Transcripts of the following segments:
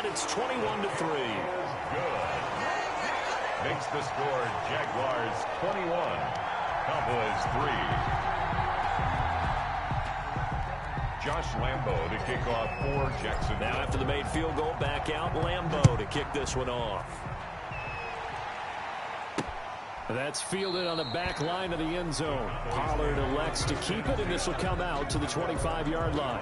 it's 21-3. Good. Makes the score Jaguars 21, Cowboys 3. Josh Lambo to kick off for Jacksonville. Now after the made field goal, back out Lambo to kick this one off. That's fielded on the back line of the end zone. Pollard elects to keep it, and this will come out to the 25-yard line.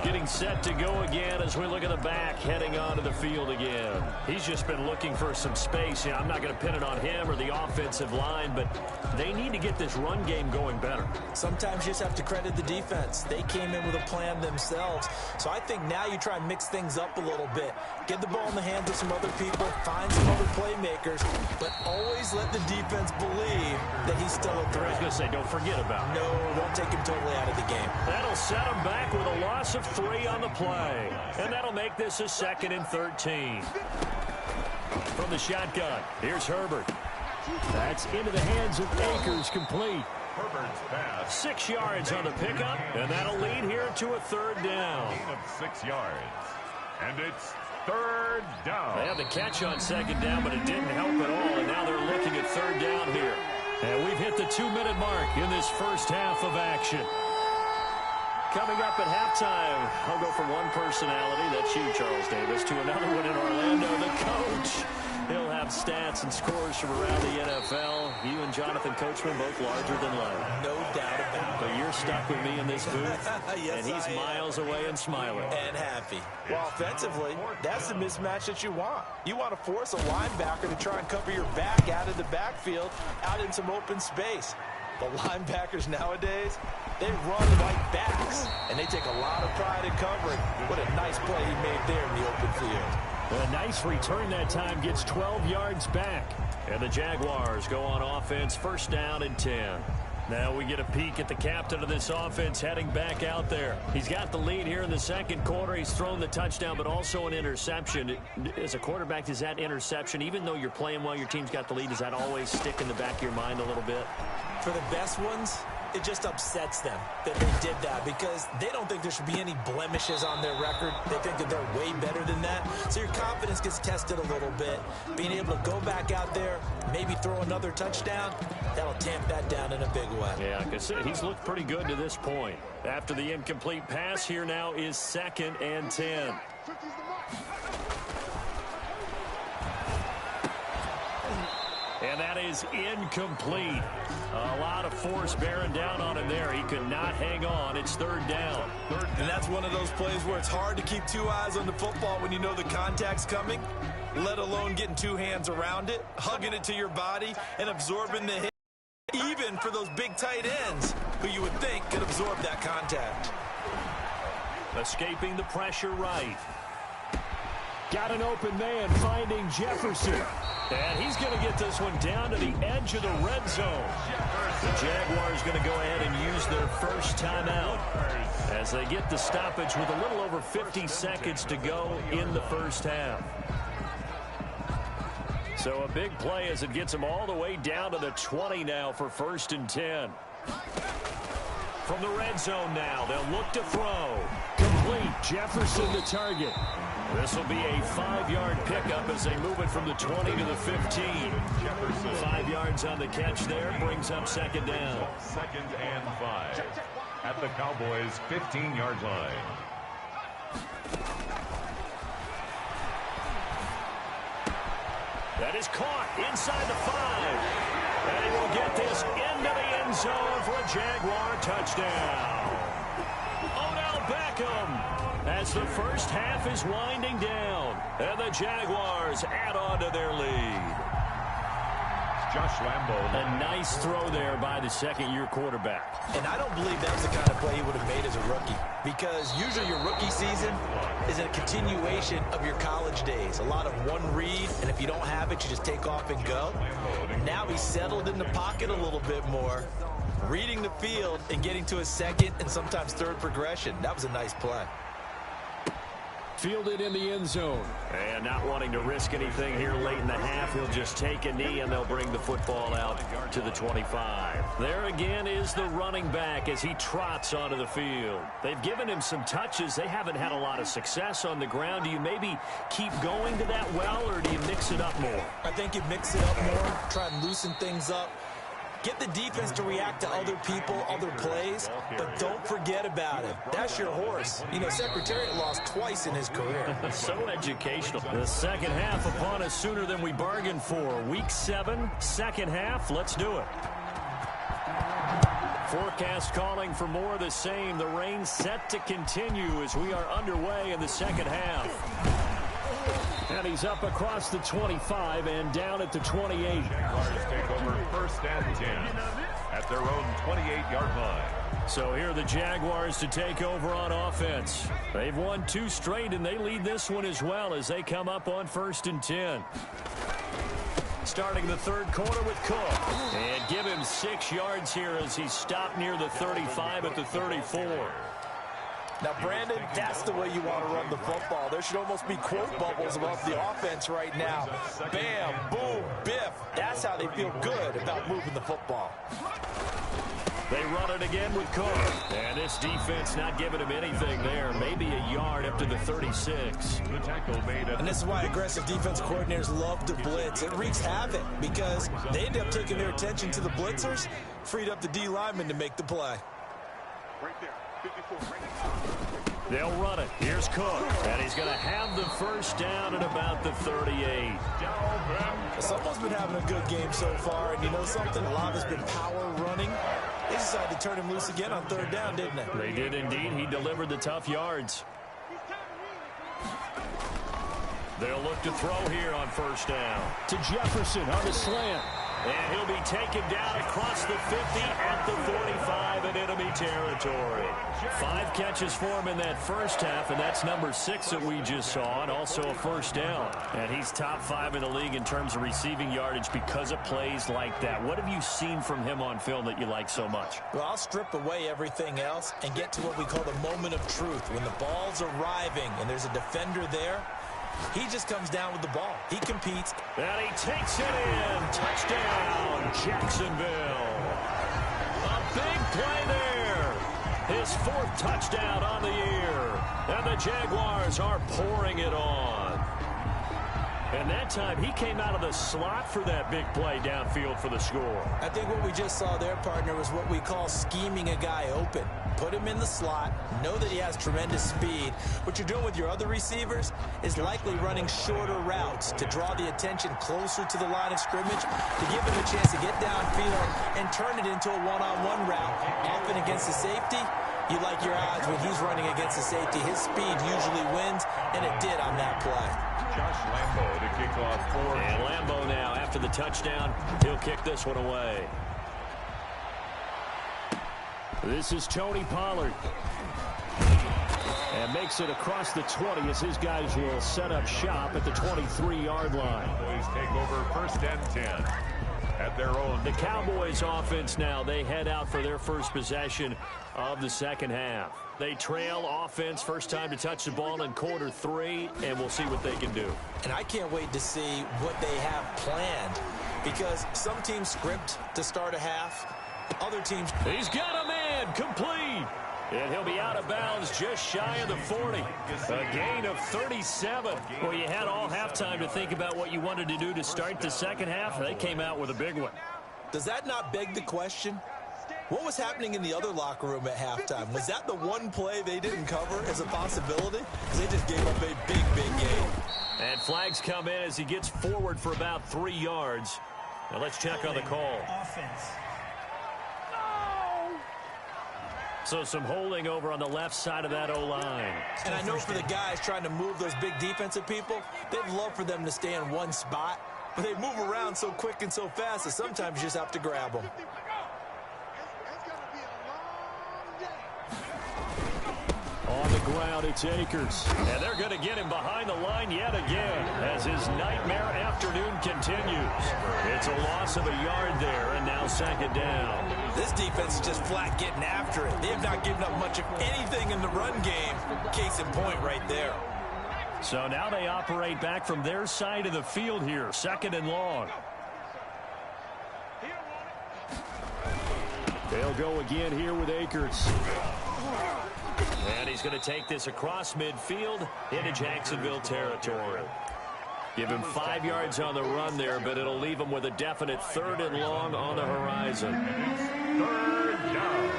Getting set to go again as we look at the back, heading onto the field again. He's just been looking for some space. Yeah, I'm not going to pin it on him or the offensive line, but they need to get this run game going better. Sometimes you just have to credit the defense. They came in with a plan themselves. So I think now you try and mix things up a little bit. Get the ball in the hands of some other people, find some other playmakers, but always let the defense believe that he's still a threat. I was going to say, don't forget about him. No, don't take him totally out of the game. That'll set him back with a loss of 3 on the play. And that'll make this a 2nd and 13. From the shotgun, here's Herbert. That's into the hands of Akers, complete. Herbert's pass. 6 yards on the pickup, and that'll lead here to a 3rd down. Gain of 6 yards. And it's 3rd down. They had the catch on 2nd down, but it didn't help at all, and now they're looking at 3rd down here. And we've hit the 2-minute mark in this first half of action. Coming up at halftime, I'll go from one personality, that's you, Charles Davis, to another one in Orlando, the coach. He'll have stats and scores from around the NFL. You and Jonathan Coachman both larger than life. No doubt about it. But you're stuck with me in this booth, yes, and he's miles away and smiling. And happy. Well, offensively, that's the mismatch that you want. You want to force a linebacker to try and cover your back out of the backfield, out in some open space. The linebackers nowadays, they run like backs, and they take a lot of pride in covering. What a nice play he made there in the open field. A nice return that time, gets 12 yards back. And the Jaguars go on offense, 1st down and 10. Now we get a peek at the captain of this offense heading back out there. He's got the lead here in the 2nd quarter. He's thrown the touchdown, but also an interception. As a quarterback, does that interception, even though you're playing well, your team's got the lead, does that always stick in the back of your mind a little bit? For the best ones, it just upsets them that they did that because they don't think there should be any blemishes on their record. They think that they're way better than that. So your confidence gets tested a little bit. Being able to go back out there, maybe throw another touchdown, that'll tamp that down in a big way. Yeah, like I said, he's looked pretty good to this point. After the incomplete pass, here now is 2nd and 10. And that is incomplete. A lot of force bearing down on him there. He could not hang on. It's 3rd down. And that's one of those plays where it's hard to keep 2 eyes on the football when you know the contact's coming, let alone getting 2 hands around it, hugging it to your body, and absorbing the hit, even for those big tight ends who you would think could absorb that contact. Escaping the pressure right. Got an open man, finding Jefferson. And he's going to get this one down to the edge of the red zone. The Jaguars going to go ahead and use their first timeout as they get the stoppage with a little over 50 seconds to go in the first half. So a big play as it gets them all the way down to the 20 now for 1st and 10. From the red zone now, they'll look to throw. Complete. Jefferson the target. This will be a 5-yard pickup as they move it from the 20 to the 15. 5 yards on the catch there, brings up 2nd down. 2nd and 5 at the Cowboys' 15-yard line. That is caught inside the 5. And he will get this into the end zone for a Jaguar touchdown. Odell Beckham. As the first half is winding down, and the Jaguars add on to their lead. Josh Lambo. A nice throw there by the 2nd-year quarterback. And I don't believe that's the kind of play he would have made as a rookie, because usually your rookie season is a continuation of your college days. A lot of one read, and if you don't have it, you just take off and go. Now he's settled in the pocket a little bit more, reading the field and getting to his 2nd and sometimes 3rd progression. That was a nice play. Fielded in the end zone. And not wanting to risk anything here late in the half, he'll just take a knee and they'll bring the football out to the 25. There again is the running back as he trots onto the field. They've given him some touches. They haven't had a lot of success on the ground. Do you maybe keep going to that well, or do you mix it up more? I think you mix it up more, try and loosen things up. Get the defense to react to other people, other plays, but don't forget about it. That's your horse. You know, Secretariat lost twice in his career. So educational. The second half upon us sooner than we bargained for. Week 7, second half. Let's do it. Forecast calling for more of the same. The rain set to continue as we are underway in the second half. And he's up across the 25 and down at the 28. Jaguars take over first and 10 at their own 28-yard line. So here are the Jaguars to take over on offense. They've won 2 straight, and they lead this one as well as they come up on first and 10. Starting the third quarter with Cook. And give him 6 yards here as he stopped near the 35 at the 34. Now, Brandon, that's the way you want to run the football. There should almost be quote bubbles above the offense right now. Bam, boom, biff. That's how they feel good about moving the football. They run it again with Cook. And this defense not giving him anything there. Maybe a yard up to the 36. The tackle made it. And this is why aggressive defense coordinators love to blitz. It wreaks havoc because they end up taking their attention to the blitzers, freed up the D lineman to make the play. Right there. 54. They'll run it. Here's Cook. And he's going to have the first down at about the 38. Someone's been having a good game so far, and you know something? A lot has been power running. They decided to turn him loose again on third down, didn't they? They did indeed. He delivered the tough yards. They'll look to throw here on first down. To Jefferson on the slant. And he'll be taken down across the 50 at the 45 in enemy territory. 5 catches for him in that first half, and that's number 6 that we just saw, and also a first down. And he's top 5 in the league in terms of receiving yardage because of plays like that. What have you seen from him on film that you like so much? Well, I'll strip away everything else and get to what we call the moment of truth. When the ball's arriving and there's a defender there, he just comes down with the ball. He competes. And he takes it in. Touchdown, Jacksonville. A big play there. His 4th touchdown on the year. And the Jaguars are pouring it on. And that time, he came out of the slot for that big play downfield for the score. I think what we just saw there, partner, was what we call scheming a guy open. Put him in the slot, know that he has tremendous speed. What you're doing with your other receivers is likely running shorter routes to draw the attention closer to the line of scrimmage, to give him a chance to get downfield and turn it into a one-on-one route. Often against the safety, you like your odds when he's running against the safety. His speed usually wins, and it did on that play. Josh Lambo to kick off for. And Lambo now, after the touchdown, he'll kick this one away. This is Tony Pollard. And makes it across the 20 as his guys will set up shop at the 23-yard line. Cowboys take over first and 10 at their own. The Cowboys offense now, they head out for their first possession of the second half. They trail offense, first time to touch the ball in quarter 3, and we'll see what they can do. And I can't wait to see what they have planned, because some teams script to start a half. Other teams. He's got a man complete. And he'll be out of bounds just shy of the 40. A gain of 37. Well, you had all halftime to think about what you wanted to do to start the second half. They came out with a big one. Does that not beg the question? What was happening in the other locker room at halftime? Was that the one play they didn't cover as a possibility? Because they just gave up a big game. And flags come in as he gets forward for about 3 yards. Now let's check on the call. Offense. So some holding over on the left side of that O-line. And I know for the guys trying to move those big defensive people, they'd love for them to stay in one spot. But they move around so quick and so fast that sometimes you just have to grab them. On the ground, it's Akers. And they're going to get him behind the line yet again as his nightmare afternoon continues. It's a loss of a yard there, and now second down. This defense is just flat getting after it. They have not given up much of anything in the run game. Case in point right there. So now they operate back from their side of the field here, 2nd and long. They'll go again here with Akers. And he's going to take this across midfield into Jacksonville territory. Give him 5 yards on the run there, but it'll leave him with a definite 3rd and long on the horizon. 3rd down.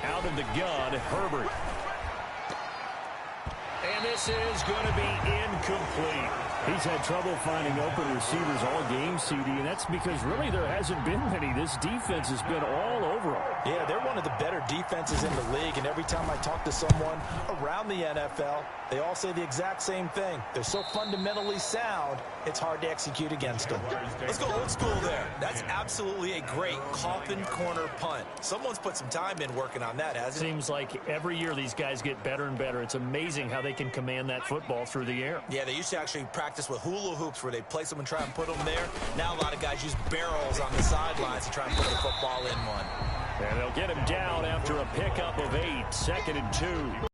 Out of the gun, Herbert. And this is going to be incomplete. He's had trouble finding open receivers all game, CD, and that's because really there hasn't been many. This defense has been all over them. Yeah, they're one of the better defenses in the league, and every time I talk to someone around the NFL, they all say the exact same thing. They're so fundamentally sound, it's hard to execute against them. Let's go old school there. That's absolutely a great coffin corner punt. Someone's put some time in working on that, hasn't it? Seems like every year these guys get better and better. It's amazing how they can command that football through the air. Yeah, they used to actually practice with hula hoops where they place them and try and put them there. Now a lot of guys use barrels on the sidelines to try and put the football in one. And they'll get him down after a pickup of 8, 2nd and 2.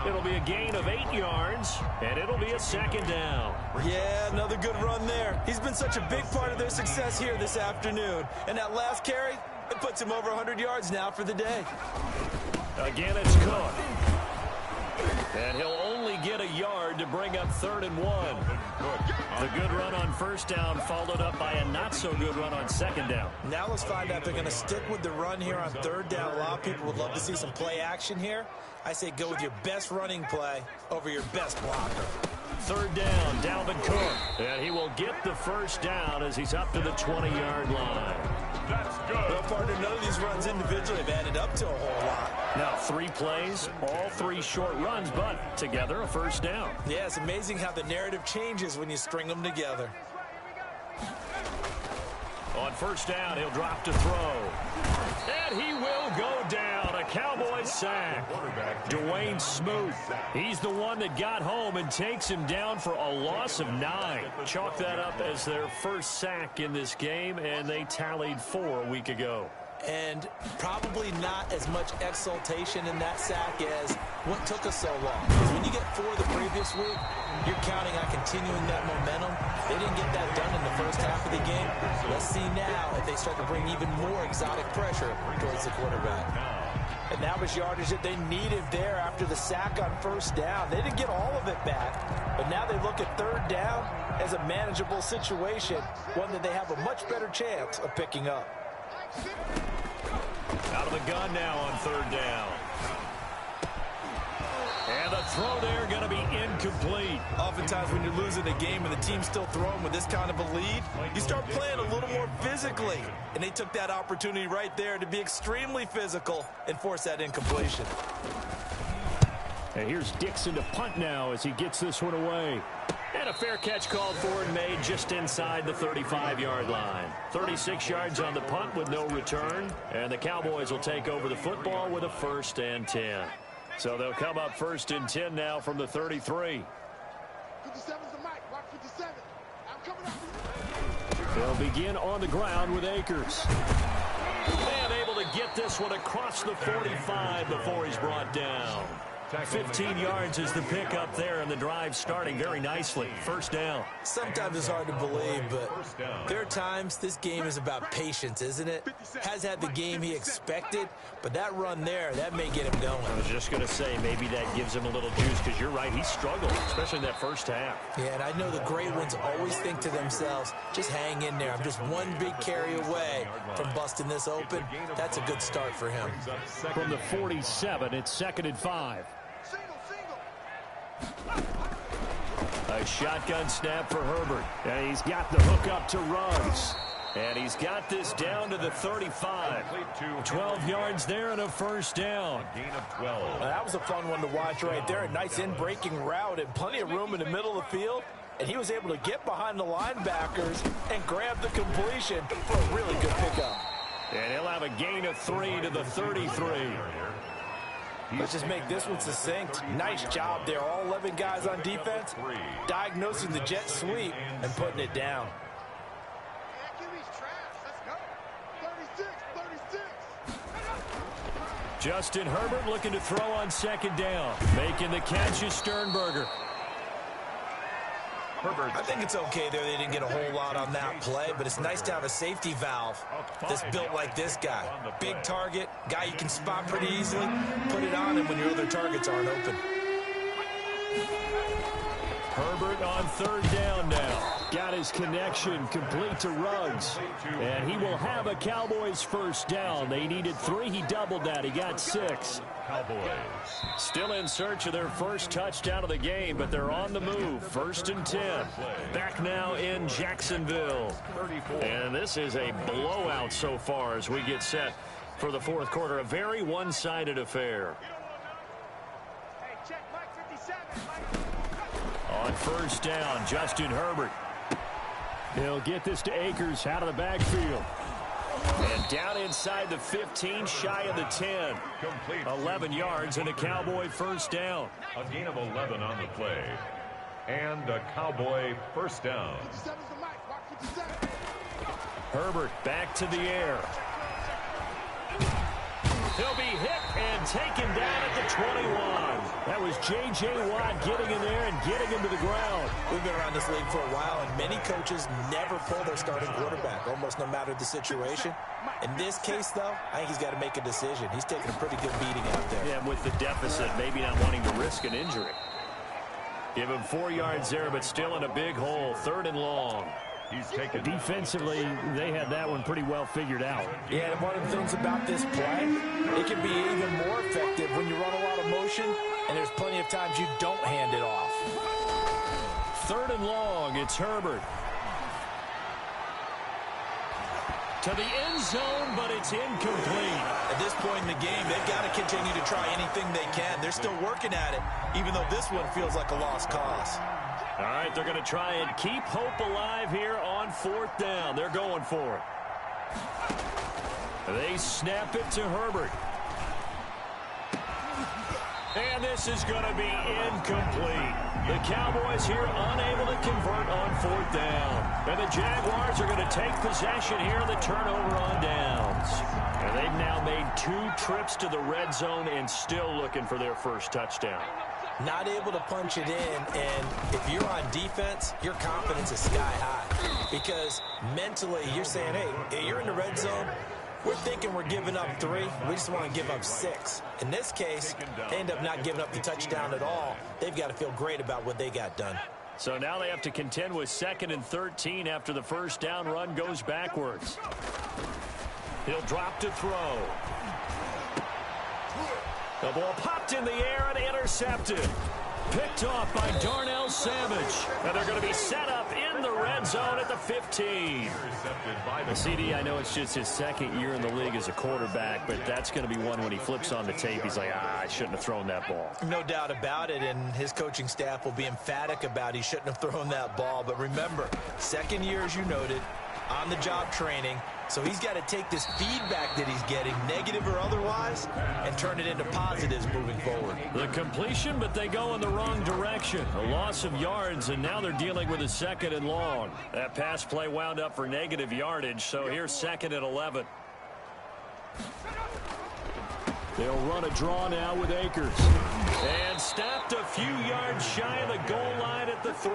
It'll be a gain of 8 yards, and it'll be a 2nd down. Yeah, another good run there. He's been such a big part of their success here this afternoon. And that last carry, it puts him over 100 yards now for the day. Again, it's Cook. And he'll only get a yard to bring up 3rd and 1. The good run on 1st down followed up by a not-so-good run on 2nd down. Now let's find out if they're going to stick with the run here on 3rd down. A lot of people would love to see some play action here. I say go with your best running play over your best blocker. 3rd down, Dalvin Cook. And he will get the 1st down as he's up to the 20-yard line. That's good. Well, partner, none of these runs individually have added up to a whole lot. Now 3 plays, all 3 short runs, but together a 1st down. Yeah, it's amazing how the narrative changes when you string them together. On 1st down, he'll drop to throw. And he will go down. A Cowboys sack. Dwayne Smoot. He's the one that got home and takes him down for a loss of 9. Chalk that up as their first sack in this game, and they tallied 4 a week ago. And probably not as much exultation in that sack as what took us so long. Because when you get 4 the previous week, you're counting on continuing that momentum. They didn't get that done in the first half of the game. Let's see now if they start to bring even more exotic pressure towards the quarterback. And that was yardage that they needed there after the sack on 1st down. They didn't get all of it back, but now they look at 3rd down as a manageable situation, one that they have a much better chance of picking up. Out of the gun now on 3rd down. And the throw there going to be incomplete. Oftentimes when you're losing a game and the team's still throwing with this kind of a lead, you start playing a little more physically. And they took that opportunity right there to be extremely physical and force that incompletion. And here's Dixon to punt now as he gets this one away. And a fair catch called for and made just inside the 35-yard line. 36 yards on the punt with no return. And the Cowboys will take over the football with a 1st and 10. So they'll come up 1st and 10 now from the 33. 57's the mic. Watch 57. I'm coming up. They'll begin on the ground with Akers. And able to get this one across the 45 before he's brought down. 15 yards is the pickup there, and the drive starting very nicely. 1st down. Sometimes it's hard to believe, but there are times this game is about patience, isn't it? Has had the game he expected, but that run there, that may get him going. I was just going to say, maybe that gives him a little juice, because you're right, he struggled, especially in that 1st half. Yeah, and I know the great ones always think to themselves, just hang in there. I'm just one big carry away from busting this open. That's a good start for him. From the 47, it's 2nd and 5. A shotgun snap for Herbert. And he's got the hook up to Ruggs. And he's got this down to the 35. 12 yards there and a 1st down. Gain of 12. That was a fun one to watch right there. A nice in-breaking route and plenty of room in the middle of the field. And he was able to get behind the linebackers and grab the completion for a really good pickup. And he'll have a gain of 3 to the 33. Let's just make this one succinct. Nice job there. All 11 guys on defense diagnosing the jet sweep and putting it down. Justin Herbert looking to throw on second down. Making the catch is Sternberger. I think it's okay there. They didn't get a whole lot on that play, but it's nice to have a safety valve that's built like this guy. Big target, guy you can spot pretty easily. Put it on him when your other targets aren't open. Herbert on third down now. Got his connection complete to Ruggs. And he will have a Cowboys first down. They needed 3. He doubled that. He got 6. Cowboys. Still in search of their first touchdown of the game, but they're on the move. 1st and 10. Back now in Jacksonville. And this is a blowout so far as we get set for the fourth quarter. A very one-sided affair. On first down, Justin Herbert. He'll get this to Akers out of the backfield. And down inside the 15, shy of the 10. 11 yards and a Cowboy first down. A gain of 11 on the play. And a Cowboy first down. Herbert back to the air. He'll be hit and taken down at the 21. That was J.J. Watt getting in there and getting him to the ground. We've been around this league for a while, and many coaches never pull their starting quarterback, almost no matter the situation. In this case, though, I think he's got to make a decision. He's taking a pretty good beating out there. Yeah, with the deficit, maybe not wanting to risk an injury. Give him 4 yards there, but still in a big hole. 3rd and long. Defensively, they had that one pretty well figured out. Yeah, and one of the things about this play, it can be even more effective when you run a lot of motion, and there's plenty of times you don't hand it off. 3rd and long, it's Herbert. To the end zone, but it's incomplete. At this point in the game, they've got to continue to try anything they can. They're still working at it, even though this one feels like a lost cause. All right, they're going to try and keep hope alive here on 4th down. They're going for it. They snap it to Herbert. And this is going to be incomplete. The Cowboys here unable to convert on 4th down. And the Jaguars are going to take possession here in the turnover on downs. And they've now made 2 trips to the red zone and still looking for their first touchdown. Not able to punch it in, and if you're on defense, your confidence is sky high. Because mentally, you're saying, hey, you're in the red zone. We're thinking we're giving up 3. We just want to give up 6. In this case, they end up not giving up the touchdown at all. They've got to feel great about what they got done. So now they have to contend with 2nd and 13 after the first down run goes backwards. He'll drop to throw. The ball popped in the air and intercepted. Picked off by Darnell Savage. And they're going to be set up in the red zone at the 15. CD, I know it's just his 2nd year in the league as a quarterback, but that's going to be one when he flips on the tape. He's like, I shouldn't have thrown that ball. No doubt about it, and his coaching staff will be emphatic about he shouldn't have thrown that ball. But remember, 2nd year, as you noted, on-the-job training. So he's got to take this feedback that he's getting, negative or otherwise, and turn it into positives moving forward. The completion, but they go in the wrong direction. A loss of yards, and now they're dealing with a 2nd and long. That pass play wound up for negative yardage, so here's 2nd and 11. They'll run a draw now with Akers. And stopped a few yards shy of the goal line at the 3.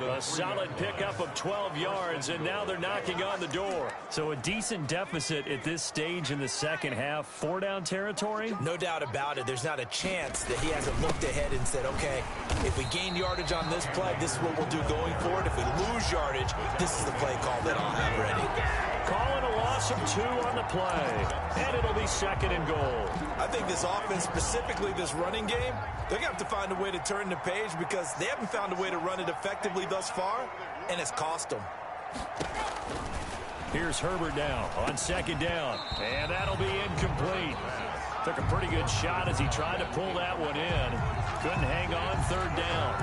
A solid pickup of 12 yards, and now they're knocking on the door. So a decent deficit at this stage in the second half. 4-down territory? No doubt about it. There's not a chance that he hasn't looked ahead and said, okay, if we gain yardage on this play, this is what we'll do going forward. If we lose yardage, this is the play call that I'll have ready. Calling a loss of 2 on the play. And it'll be 2nd and goal. I think this offense, specifically this running game, they're going to have to find a way to turn the page because they haven't found a way to run it effectively thus far, and it's cost them. Here's Herbert now on 2nd down. And that'll be incomplete. Took a pretty good shot as he tried to pull that one in. Couldn't hang on 3rd down.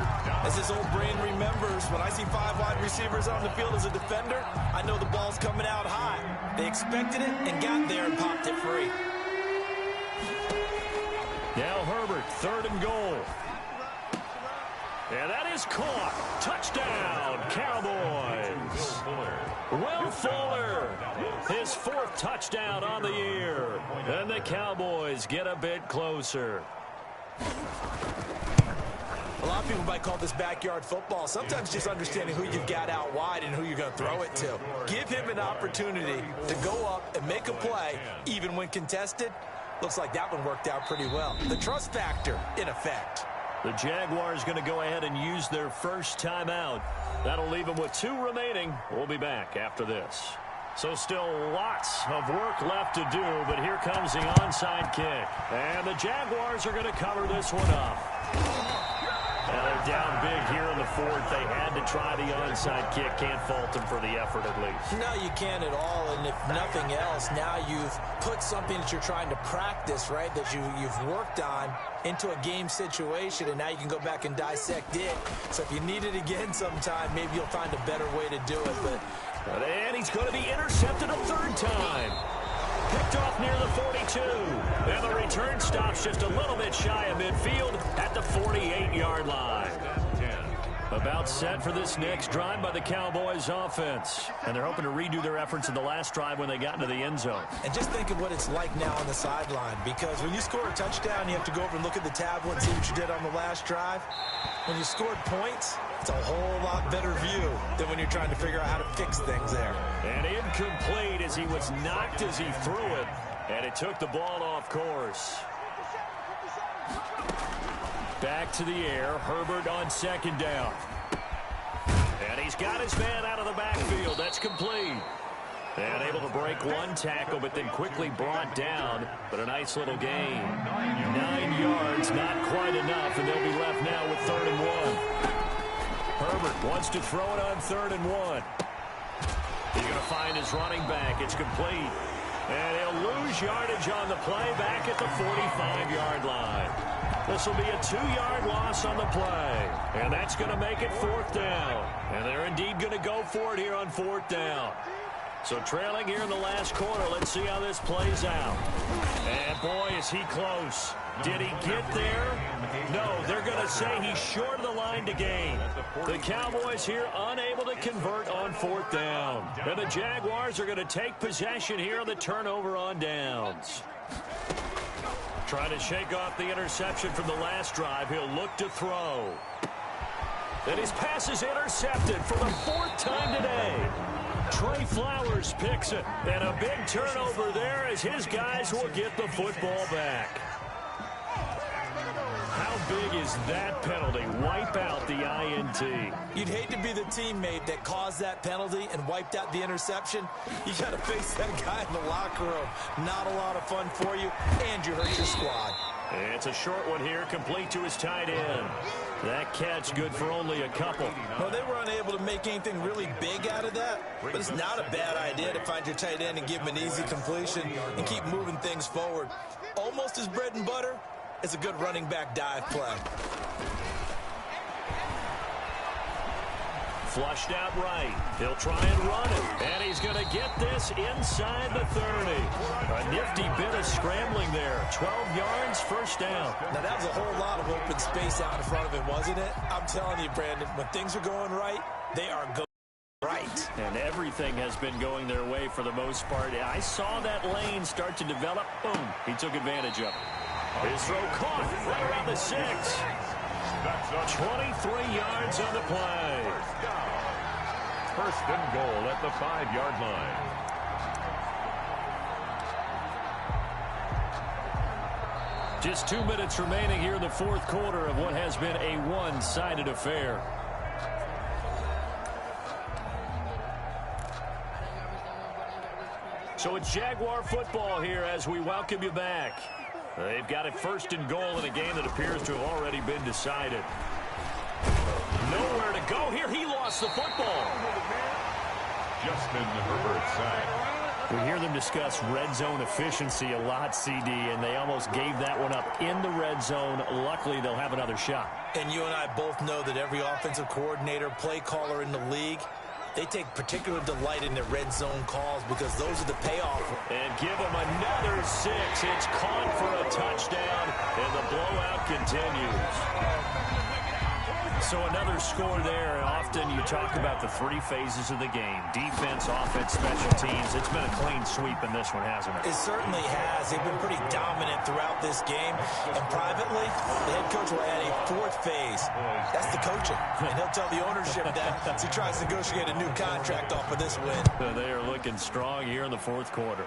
As his old brain remembers, when I see 5 wide receivers on the field as a defender, I know the ball's coming out high. They expected it and got there and popped it free. Now Herbert, 3rd and goal. And that is caught. Touchdown, Cowboys. Will Fuller, his 4th touchdown on the year. And the Cowboys get a bit closer. A lot of people might call this backyard football. Sometimes just understanding who you've got out wide and who you're going to throw it to. Give him an opportunity to go up and make a play, even when contested. Looks like that one worked out pretty well. The trust factor in effect. The Jaguars going to go ahead and use their first timeout. That'll leave them with 2 remaining. We'll be back after this. So still lots of work left to do, but here comes the onside kick. And the Jaguars are going to cover this one up. Now they're down big here in the 4th. They had to try the onside kick. Can't fault them for the effort at least. No, you can't at all. And if nothing else, now you've put something that you're trying to practice, right, that you've worked on into a game situation, and now you can go back and dissect it. So if you need it again sometime, maybe you'll find a better way to do it. And he's going to be intercepted a 3rd time. Picked off near the 42. And the return stops just a little bit shy of midfield at the 48-yard line. About set for this next drive by the Cowboys offense. And they're hoping to redo their efforts in the last drive when they got into the end zone. And just think of what it's like now on the sideline. Because when you score a touchdown, you have to go over and look at the tablet and see what you did on the last drive. When you scored points, it's a whole lot better view than when you're trying to figure out how to fix things there. And incomplete as he was knocked as he threw it. And it took the ball off course. Back to the air. Herbert on 2nd down. And he's got his man out of the backfield. That's complete. And able to break 1 tackle, but then quickly brought down. But a nice little gain. 9 yards, not quite enough, and they'll be left now with 3rd and 1. Herbert wants to throw it on 3rd and 1. He's going to find his running back. It's complete. And he'll lose yardage on the play back at the 45-yard line. This will be a 2-yard loss on the play. And that's going to make it 4th down. And they're indeed going to go for it here on 4th down. So trailing here in the last quarter. Let's see how this plays out. And boy, is he close. Did he get there? No, they're going to say he's short of the line to gain. The Cowboys here unable to convert on 4th down. And the Jaguars are going to take possession here on the turnover on downs. Trying to shake off the interception from the last drive. He'll look to throw. And his pass is intercepted for the 4th time today. Trey Flowers picks it. And a big turnover there as his guys will get the football back. How big is that penalty? Wipe out the INT. You'd hate to be the teammate that caused that penalty and wiped out the interception. You got to face that guy in the locker room. Not a lot of fun for you, and you hurt your squad. It's a short one here, complete to his tight end. That catch good for only a couple. Well, they were unable to make anything really big out of that, but it's not a bad idea to find your tight end and give him an easy completion and keep moving things forward. Almost his bread and butter. It's a good running back dive play. Flushed out right. He'll try and run it. And he's going to get this inside the 30. A nifty bit of scrambling there. 12 yards, 1st down. Now, that was a whole lot of open space out in front of him, wasn't it? I'm telling you, Brandon, when things are going right, they are going right. And everything has been going their way for the most part. I saw that lane start to develop. Boom. He took advantage of it. His throw caught right around the 6. 23 yards on the play. 1st and goal at the 5-yard line. Just 2 minutes remaining here in the 4th quarter of what has been a one-sided affair. So it's Jaguar football here as we welcome you back. They've got it 1st and goal in a game that appears to have already been decided. Nowhere to go here. He lost the football. Justin Herbert sack. We hear them discuss red zone efficiency a lot, CD, and they almost gave that one up in the red zone. Luckily, they'll have another shot. And you and I both know that every offensive coordinator, play caller in the league, they take particular delight in their red zone calls because those are the payoff. And give them another 6. It's caught for a touchdown, and the blowout continues. So another score there. Often you talk about the three phases of the game. Defense, offense, special teams. It's been a clean sweep in this one, hasn't it? It certainly has. They've been pretty dominant throughout this game. And privately, the head coach will add a fourth phase. That's the coaching. And he'll tell the ownership that as he tries to negotiate a new contract off of this win. They are looking strong here in the fourth quarter.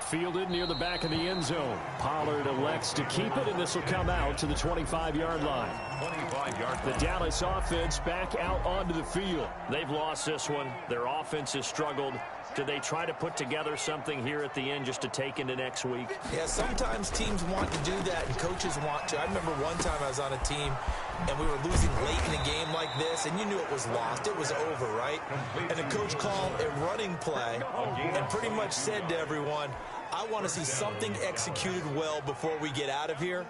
Fielded near the back of the end zone. Pollard elects to keep it, and this will come out to the 25-yard line. 25-yard The Dallas offense back out onto the field. They've lost this one. Their offense has struggled. Do they try to put together something here at the end just to take into next week? Yeah, sometimes teams want to do that and coaches want to. I remember one time I was on a team and we were losing late in a game like this, and you knew it was lost. It was over, right? And the coach called a running play and pretty much said to everyone, I want to see something executed well before we get out of here.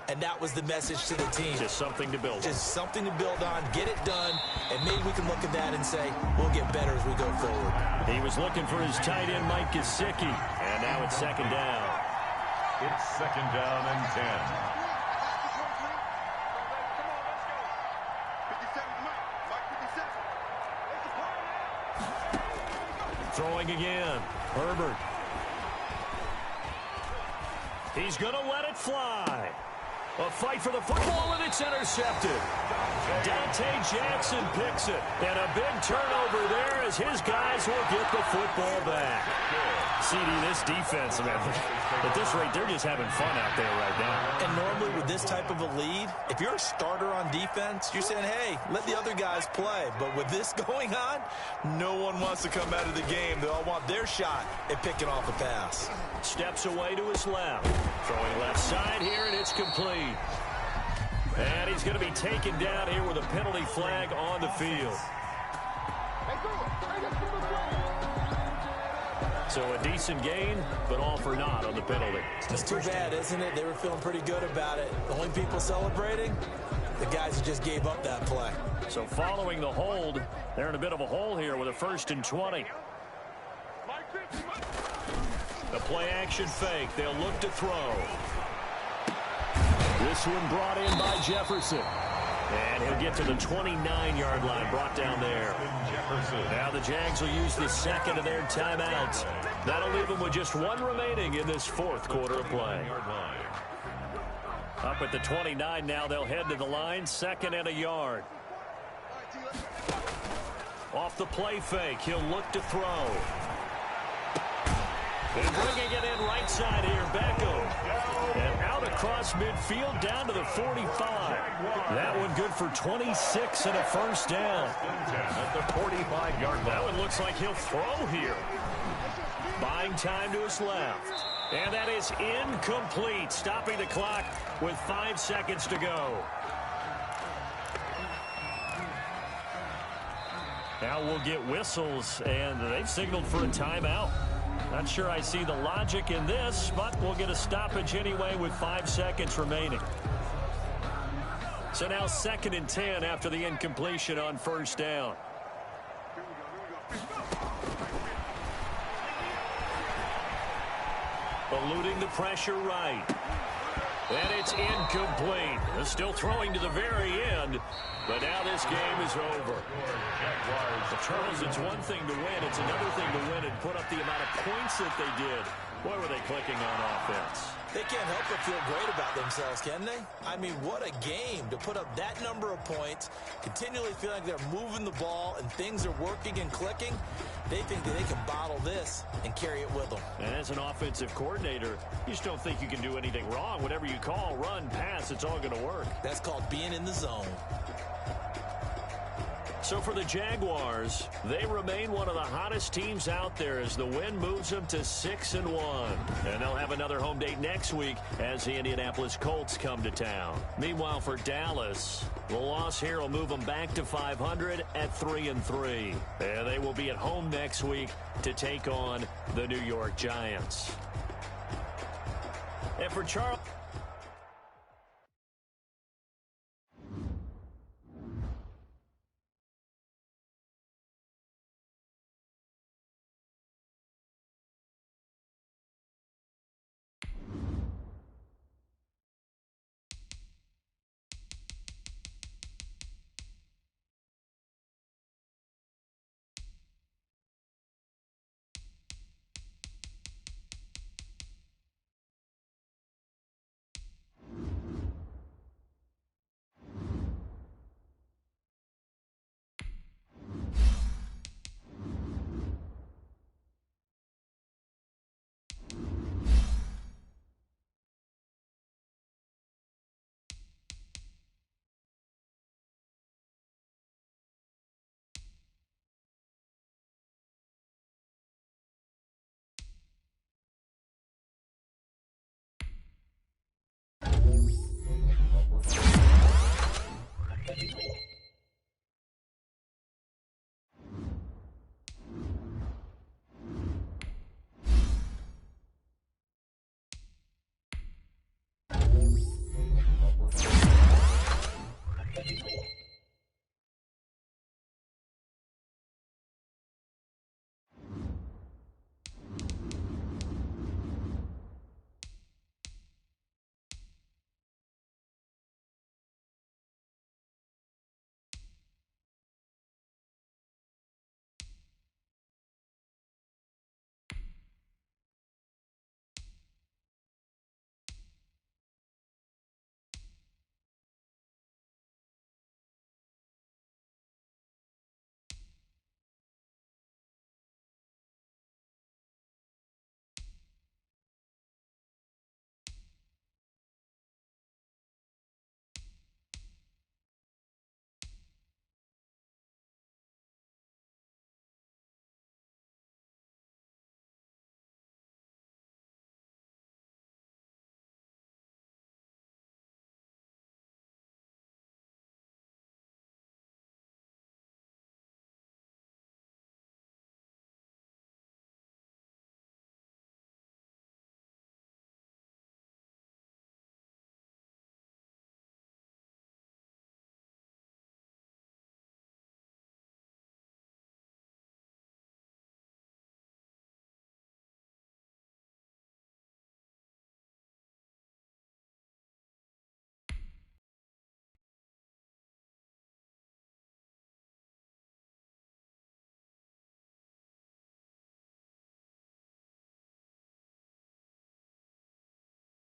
And that was the message to the team. Just something to build on. Just something to build on, get it done, and maybe we can look at that and say, we'll get better as we go forward. He was looking for his tight end, Mike Gesicki, and now it's second down. It's second down and 10. Throwing again. Herbert. He's going to let it fly. A fight for the football, and it's intercepted. Dante Jackson picks it. And a big turnover there as his guys will get the football back. CD, this defense, man, at this rate, they're just having fun out there right now. And normally with this type of a lead, if you're a starter on defense, you're saying, hey, let the other guys play. But with this going on, no one wants to come out of the game. They all want their shot at picking off a pass. Steps away to his left. Throwing left side here, and it's complete. And he's going to be taken down here with a penalty flag on the field. So a decent gain, but all for naught on the penalty. It's too bad, isn't it? They were feeling pretty good about it. The only people celebrating, the guys who just gave up that play. So following the hold, they're in a bit of a hole here with a 1st and 20. The play action fake. They'll look to throw. This one brought in by Jefferson. And he'll get to the 29-yard line, brought down there. Now the Jags will use the second of their timeouts. That'll leave them with just one remaining in this fourth quarter of play. Up at the 29 now, they'll head to the line, 2nd and a yard. Off the play fake, he'll look to throw. And bringing it in right side here, Beckham. And out across midfield down to the 45. That one good for 26 and a 1st down. At the 45-yard line. That one looks like he'll throw here. Buying time to his left. And that is incomplete. Stopping the clock with 5 seconds to go. Now we'll get whistles, and they've signaled for a timeout. Not sure I see the logic in this, but we'll get a stoppage anyway with 5 seconds remaining. So now 2nd and 10 after the incompletion on 1st down. Eluding the pressure right. And it's incomplete. They're still throwing to the very end, but now this game is over. Charles, it's one thing to win. It's another thing to win and put up the amount of points that they did. Boy, were they clicking on offense. They can't help but feel great about themselves, can they? I mean, what a game to put up that number of points, continually feel like they're moving the ball and things are working and clicking. They think that they can bottle this and carry it with them. And as an offensive coordinator, you just don't think you can do anything wrong. Whatever you call, run, pass, it's all going to work. That's called being in the zone. So for the Jaguars, they remain one of the hottest teams out there as the win moves them to 6-1. And they'll have another home date next week as the Indianapolis Colts come to town. Meanwhile, for Dallas, the loss here will move them back to 500 at 3-3. And they will be at home next week to take on the New York Giants. And for Charles...